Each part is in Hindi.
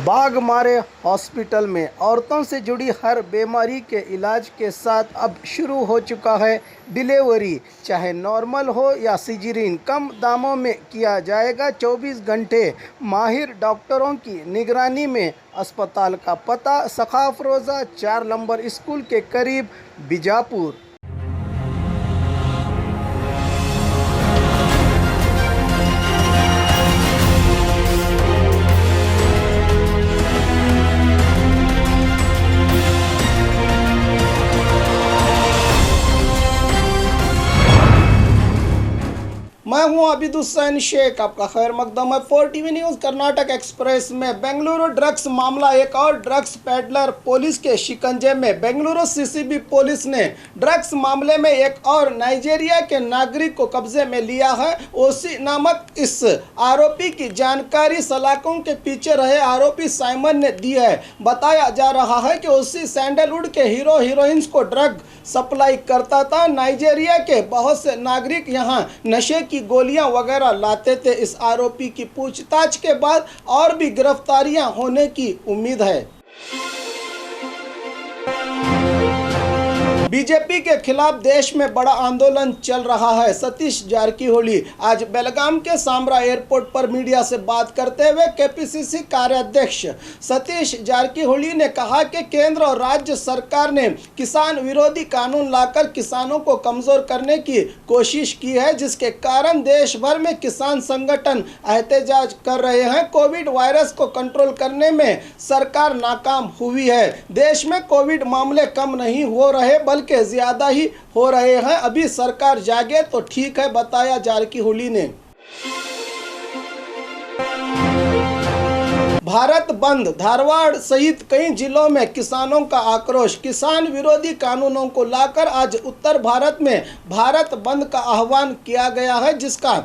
बाघमारे हॉस्पिटल में औरतों से जुड़ी हर बीमारी के इलाज के साथ अब शुरू हो चुका है डिलीवरी। चाहे नॉर्मल हो या सिजरीन, कम दामों में किया जाएगा। 24 घंटे माहिर डॉक्टरों की निगरानी में। अस्पताल का पता सखाफ रोज़ा 4 नंबर स्कूल के करीब, बीजापुर। मैं हूं आबिद हुसैन शेख, आपका खैर मकदम है 4 TV न्यूज़ कर्नाटक एक्सप्रेस में। बेंगलुरु ड्रग्स मामला, एक और ड्रग्स पेडलर पुलिस के शिकंजे में। बेंगलुरु CCB पुलिस ने ड्रग्स मामले में एक और नाइजीरिया के नागरिक को कब्जे में लिया है। ओसी नामक इस आरोपी की जानकारी सलाखों के पीछे रहे आरोपी साइमन ने दी है। बताया जा रहा है कि ओसी सैंडलवुड के हीरो हीरोइंस को ड्रग सप्लाई करता था। नाइजीरिया के बहुत से नागरिक यहां नशे की गोलियां वगैरह लाते थे। इस आरोपी की पूछताछ के बाद और भी गिरफ्तारियां होने की उम्मीद है। बीजेपी के खिलाफ देश में बड़ा आंदोलन चल रहा है। सतीश जारकीहोली आज बेलगाम के सामरा एयरपोर्ट पर मीडिया से बात करते हुए KPCC कार्याध्यक्ष सतीश जारकीहोली ने कहा कि केंद्र और राज्य सरकार ने किसान विरोधी कानून लाकर किसानों को कमजोर करने की कोशिश की है, जिसके कारण देश भर में किसान संगठन एहतजाज कर रहे हैं। कोविड वायरस को कंट्रोल करने में सरकार नाकाम हुई है। देश में कोविड मामले कम नहीं हो रहे बल्कि ज्यादा ही हो रहे हैं। अभी सरकार जागे तो ठीक है, बताया जारकीहोली ने। भारत बंद, धारवाड़ सहित कई जिलों में किसानों का आक्रोश। किसान विरोधी कानूनों को लाकर आज उत्तर भारत में भारत बंद का आह्वान किया गया है, जिसका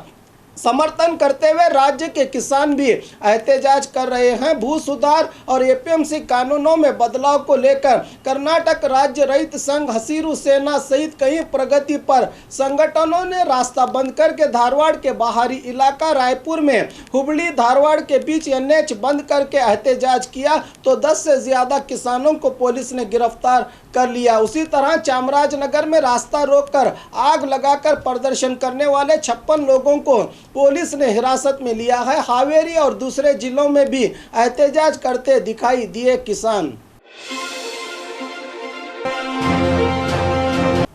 समर्थन करते हुए राज्य के किसान भी एहतजाज कर रहे हैं। भू सुधार और APMC कानूनों में बदलाव को लेकर कर्नाटक राज्य रहित संघ, हसीरू सेना सहित कई प्रगति पर संगठनों ने रास्ता बंद करके धारवाड़ के बाहरी इलाका रायपुर में हुबली धारवाड़ के बीच NH बंद करके एहतजाज किया तो 10 से ज्यादा किसानों को पुलिस ने गिरफ्तार कर लिया। उसी तरह चामराजनगर में रास्ता रोककर आग लगाकर प्रदर्शन करने वाले 56 लोगों को पुलिस ने हिरासत में लिया है। हावेरी और दूसरे जिलों में भी एहतजाज करते दिखाई दिए किसान।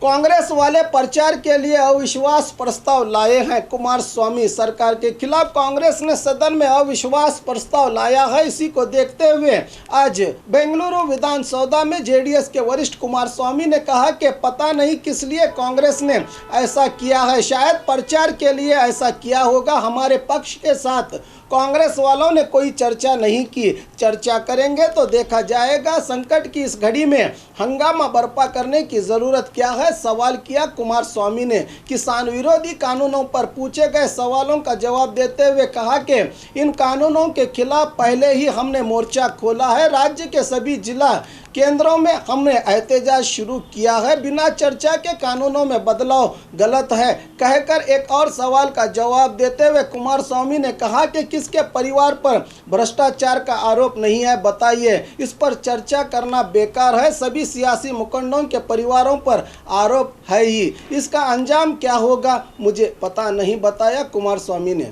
कांग्रेस वाले प्रचार के लिए अविश्वास प्रस्ताव लाए हैं। कुमारस्वामी सरकार के खिलाफ कांग्रेस ने सदन में अविश्वास प्रस्ताव लाया है। इसी को देखते हुए आज बेंगलुरु विधानसभा में JDS के वरिष्ठ कुमारस्वामी ने कहा कि पता नहीं किस लिए कांग्रेस ने ऐसा किया है, शायद प्रचार के लिए ऐसा किया होगा। हमारे पक्ष के साथ कांग्रेस वालों ने कोई चर्चा नहीं की, चर्चा करेंगे तो देखा जाएगा। संकट की इस घड़ी में हंगामा बर्पा करने की जरूरत क्या है, सवाल किया कुमारस्वामी ने। किसान विरोधी कानूनों पर पूछे गए सवालों का जवाब देते हुए कहा कि इन कानूनों के खिलाफ पहले ही हमने मोर्चा खोला है। राज्य के सभी जिला केंद्रों में हमने एहतजाज शुरू किया है। बिना चर्चा के कानूनों में बदलाव गलत है, कहकर एक और सवाल का जवाब देते हुए कुमारस्वामी ने कहा कि किसके परिवार पर भ्रष्टाचार का आरोप नहीं है, बताइए। इस पर चर्चा करना बेकार है। सभी सियासी मुकंदों के परिवारों पर आरोप है ही, इसका अंजाम क्या होगा मुझे पता नहीं, बताया कुमारस्वामी ने।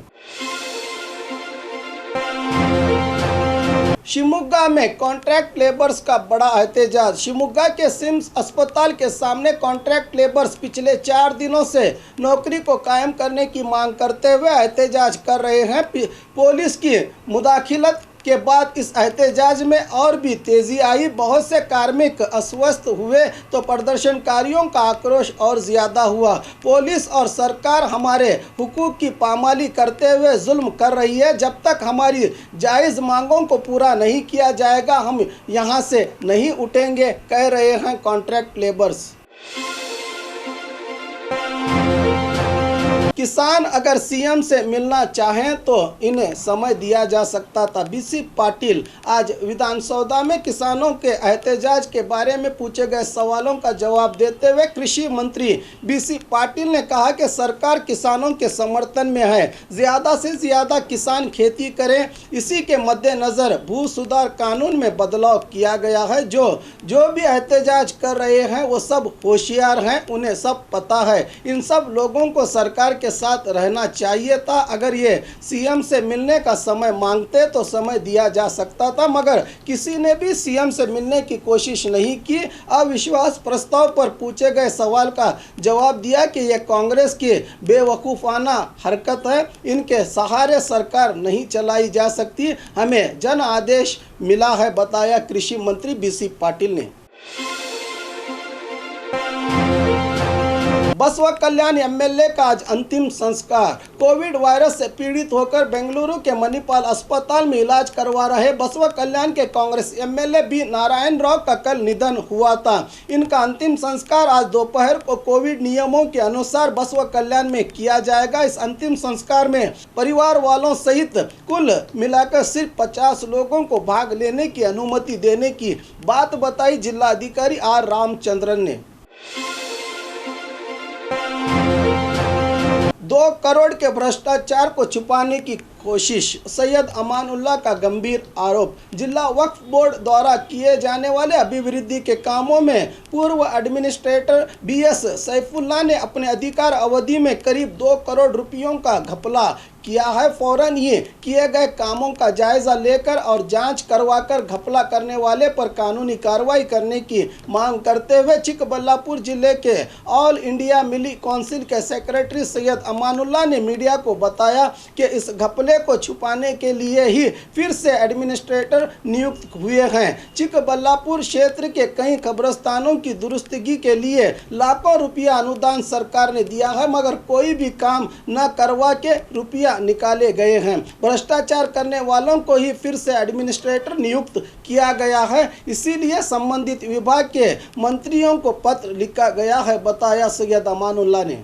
शिवमोगा में कॉन्ट्रैक्ट लेबर्स का बड़ा एहतजाज। शिवमोगा के सिम्स अस्पताल के सामने कॉन्ट्रैक्ट लेबर्स पिछले 4 दिनों से नौकरी को कायम करने की मांग करते हुए एहतजाज कर रहे हैं। पुलिस की मुदाखिलत के बाद इस एहतजाज में और भी तेजी आई। बहुत से कार्मिक अस्वस्थ हुए तो प्रदर्शनकारियों का आक्रोश और ज्यादा हुआ। पुलिस और सरकार हमारे हुकूक की पामाली करते हुए जुल्म कर रही है। जब तक हमारी जायज़ मांगों को पूरा नहीं किया जाएगा हम यहां से नहीं उठेंगे, कह रहे हैं कॉन्ट्रैक्ट लेबर्स। किसान अगर सीएम से मिलना चाहें तो इन्हें समय दिया जा सकता था। बीसी पाटिल आज विधानसभा में किसानों के एहतजाज के बारे में पूछे गए सवालों का जवाब देते हुए कृषि मंत्री बीसी पाटिल ने कहा कि सरकार किसानों के समर्थन में है, ज़्यादा से ज़्यादा किसान खेती करें। इसी के मद्देनज़र भू सुधार कानून में बदलाव किया गया है। जो भी एहतजाज कर रहे हैं वो सब होशियार हैं, उन्हें सब पता है। इन सब लोगों को सरकार के साथ रहना चाहिए था। अगर ये सीएम से मिलने का समय मांगते तो समय दिया जा सकता था, मगर किसी ने भी सीएम से मिलने की कोशिश नहीं की। अविश्वास प्रस्ताव पर पूछे गए सवाल का जवाब दिया कि यह कांग्रेस की बेवकूफ़ाना हरकत है, इनके सहारे सरकार नहीं चलाई जा सकती, हमें जन आदेश मिला है, बताया कृषि मंत्री बीसी पाटिल ने। बसवा कल्याण एमएलए का आज अंतिम संस्कार। कोविड वायरस से पीड़ित होकर बेंगलुरु के मणिपाल अस्पताल में इलाज करवा रहे बसवा कल्याण के कांग्रेस एमएलए बी नारायण राव का कल निधन हुआ था। इनका अंतिम संस्कार आज दोपहर को कोविड नियमों के अनुसार बसवा कल्याण में किया जाएगा। इस अंतिम संस्कार में परिवार वालों सहित कुल मिलाकर सिर्फ 50 लोगों को भाग लेने की अनुमति देने की बात बताई जिलाधिकारी आर रामचंद्रन ने। 2 करोड़ के भ्रष्टाचार को छुपाने की कोशिश, सैयद अमानुल्लाह का गंभीर आरोप। जिला वक्फ बोर्ड द्वारा किए जाने वाले अभिवृद्धि के कामों में पूर्व एडमिनिस्ट्रेटर बीएस सैफुल्लाह ने अपने अधिकार अवधि में करीब 2 करोड़ रुपयों का घपला किया है। फौरन ये किए गए कामों का जायजा लेकर और जांच करवाकर घपला करने वाले पर कानूनी कार्रवाई करने की मांग करते हुए चिकबल्लापुर जिले के ऑल इंडिया मिली काउंसिल के सेक्रेटरी सैयद अमानुल्लाह ने मीडिया को बताया कि इस घपले को छुपाने के लिए ही फिर से एडमिनिस्ट्रेटर नियुक्त हुए हैं। चिकबल्लापुर क्षेत्र के कई कब्रिस्तानों की दुरुस्तगी के लिए लाखों रुपया अनुदान सरकार ने दिया है, मगर कोई भी काम न करवा के रुपया निकाले गए हैं। भ्रष्टाचार करने वालों को ही फिर से एडमिनिस्ट्रेटर नियुक्त किया गया है, इसीलिए संबंधित विभाग के मंत्रियों को पत्र लिखा गया है, बताया सैयद अमानुल्लाह ने।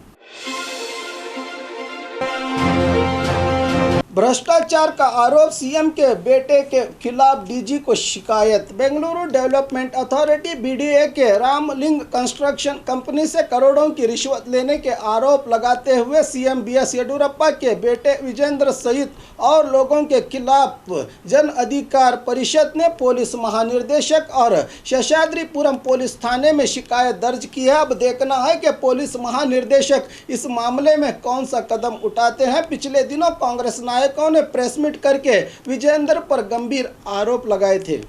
भ्रष्टाचार का आरोप, सीएम के बेटे के खिलाफ डीजी को शिकायत। बेंगलुरु डेवलपमेंट अथॉरिटी बीडीए के रामलिंग कंस्ट्रक्शन कंपनी से करोड़ों की रिश्वत लेने के आरोप लगाते हुए सीएम बीएस येडियुरप्पा के बेटे विजेंद्र सहित और लोगों के खिलाफ जन अधिकार परिषद ने पुलिस महानिर्देशक और शेषाद्रीपुरम पुलिस थाने में शिकायत दर्ज की है। अब देखना है कि पुलिस महानिर्देशक इस मामले में कौन सा कदम उठाते हैं। पिछले दिनों कांग्रेस नायकों ने प्रेस मीट करके विजेंद्र पर गंभीर आरोप लगाए थे।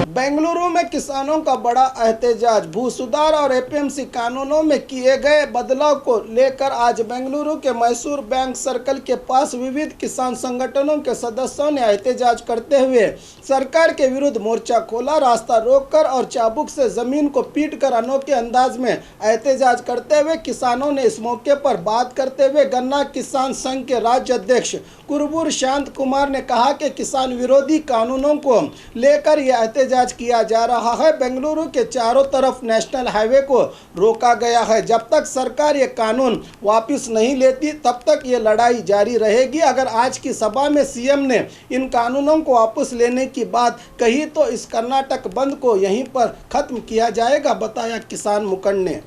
बेंगलुरु में किसानों का बड़ा एहतजाज। भू सुधार और एपीएमसी कानूनों में किए गए बदलाव को लेकर आज बेंगलुरु के मैसूर बैंक सर्कल के पास विविध किसान संगठनों के सदस्यों ने एहतजाज करते हुए सरकार के विरुद्ध मोर्चा खोला। रास्ता रोककर और चाबुक से जमीन को पीटकर अनोखे अंदाज में एहतजाज करते हुए किसानों ने इस मौके पर बात करते हुए गन्ना किसान संघ के राज्य अध्यक्ष कुरबूर शांत कुमार ने कहा कि किसान विरोधी कानूनों को लेकर यह एहतजाज किया जा रहा है। बेंगलुरु के चारों तरफ नेशनल हाईवे को रोका गया है। जब तक सरकार ये कानून वापस नहीं लेती तब तक ये लड़ाई जारी रहेगी। अगर आज की सभा में सीएम ने इन कानूनों को वापस लेने की बात कही तो इस कर्नाटक बंद को यहीं पर खत्म किया जाएगा, बताया किसान मुखंड ने।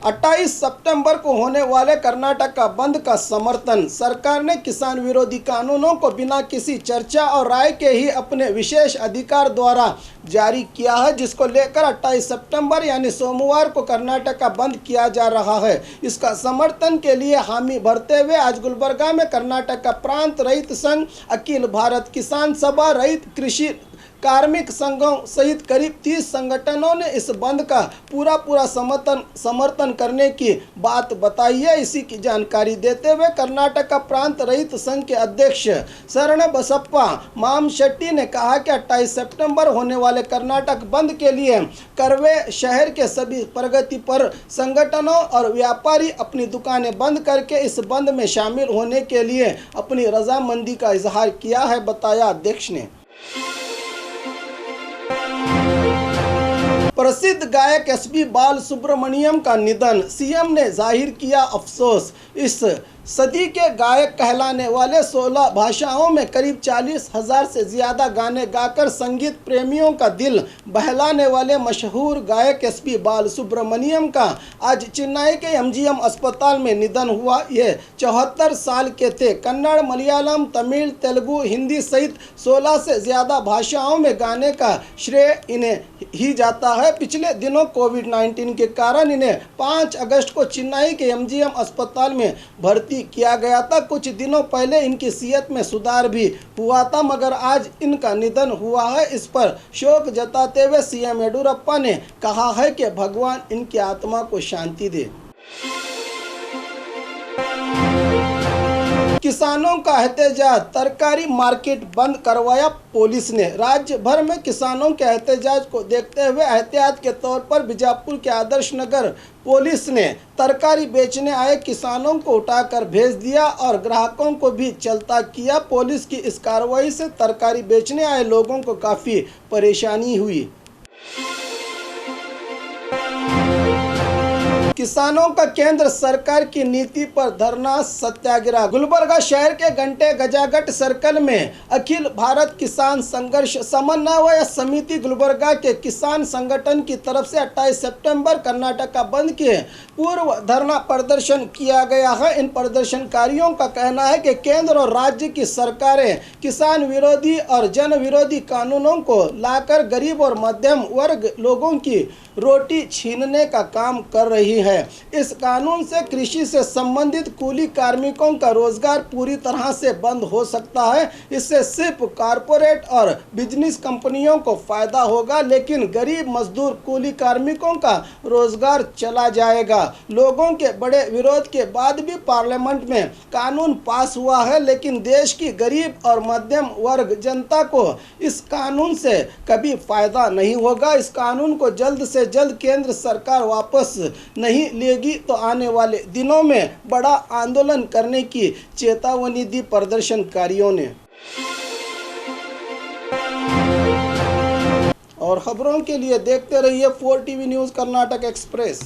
28 सितंबर को होने वाले कर्नाटक का बंद का समर्थन। सरकार ने किसान विरोधी कानूनों को बिना किसी चर्चा और राय के ही अपने विशेष अधिकार द्वारा जारी किया है, जिसको लेकर 28 सितंबर यानी सोमवार को कर्नाटक का बंद किया जा रहा है। इसका समर्थन के लिए हामी भरते हुए आज गुलबर्गा में कर्नाटक का प्रांत रहित संघ, अखिल भारत किसान सभा, रहित कृषि कार्मिक संघों सहित करीब 30 संगठनों ने इस बंद का पूरा समर्थन करने की बात बताई है। इसी की जानकारी देते हुए कर्नाटक का प्रांत रहित संघ के अध्यक्ष शरण बसप्पा माम शेट्टी ने कहा कि 28 सितंबर होने वाले कर्नाटक बंद के लिए करवे शहर के सभी प्रगतिपर संगठनों और व्यापारी अपनी दुकानें बंद करके इस बंद में शामिल होने के लिए अपनी रजामंदी का इजहार किया है, बताया अध्यक्ष ने। प्रसिद्ध गायक एसपी बालसुब्रमण्यम का निधन, सीएम ने जाहिर किया अफसोस। इस सदी के गायक कहलाने वाले 16 भाषाओं में करीब 40,000 से ज़्यादा गाने गाकर संगीत प्रेमियों का दिल बहलाने वाले मशहूर गायक एसपी बालसुब्रमण्यम का आज चेन्नई के एमजीएम अस्पताल में निधन हुआ। ये 74 साल के थे। कन्नड़, मलयालम, तमिल, तेलुगु, हिंदी सहित 16 से ज़्यादा भाषाओं में गाने का श्रेय इन्हें ही जाता है। पिछले दिनों कोविड-19 के कारण इन्हें 5 अगस्त को चेन्नई के एमजीएम अस्पताल में भर्ती किया गया था। कुछ दिनों पहले इनकी सेहत में सुधार भी हुआ था, मगर आज इनका निधन हुआ है। इस पर शोक जताते हुए सीएम येडियुरप्पा ने कहा है कि भगवान इनकी आत्मा को शांति दे। किसानों का एहतजाज, तरकारी मार्केट बंद करवाया पुलिस ने। राज्य भर में किसानों के एहतजाज को देखते हुए एहतियात के तौर पर बीजापुर के आदर्श नगर पुलिस ने तरकारी बेचने आए किसानों को उठाकर भेज दिया और ग्राहकों को भी चलता किया। पुलिस की इस कार्रवाई से तरकारी बेचने आए लोगों को काफ़ी परेशानी हुई। किसानों का केंद्र सरकार की नीति पर धरना सत्याग्रह। गुलबर्गा शहर के घंटे गजागट सर्कल में अखिल भारत किसान संघर्ष समन्वय समिति गुलबर्गा के किसान संगठन की तरफ से 28 सितंबर कर्नाटक बंद के पूर्व धरना प्रदर्शन किया गया है। इन प्रदर्शनकारियों का कहना है कि केंद्र और राज्य की सरकारें किसान विरोधी और जन विरोधी कानूनों को लाकर गरीब और मध्यम वर्ग लोगों की रोटी छीनने का काम कर रही है। इस कानून से कृषि से संबंधित कूली कार्मिकों का रोजगार पूरी तरह से बंद हो सकता है। इससे सिर्फ कारपोरेट और बिजनेस कंपनियों को फायदा होगा, लेकिन गरीब मजदूर कूली कार्मिकों का रोजगार चला जाएगा। लोगों के बड़े विरोध के बाद भी पार्लियामेंट में कानून पास हुआ है, लेकिन देश की गरीब और मध्यम वर्ग जनता को इस कानून से कभी फायदा नहीं होगा। इस कानून को जल्द से जल्द केंद्र सरकार वापस नहीं लेगी तो आने वाले दिनों में बड़ा आंदोलन करने की चेतावनी दी प्रदर्शनकारियों ने। और खबरों के लिए देखते रहिए 4 टीवी न्यूज़ कर्नाटक एक्सप्रेस।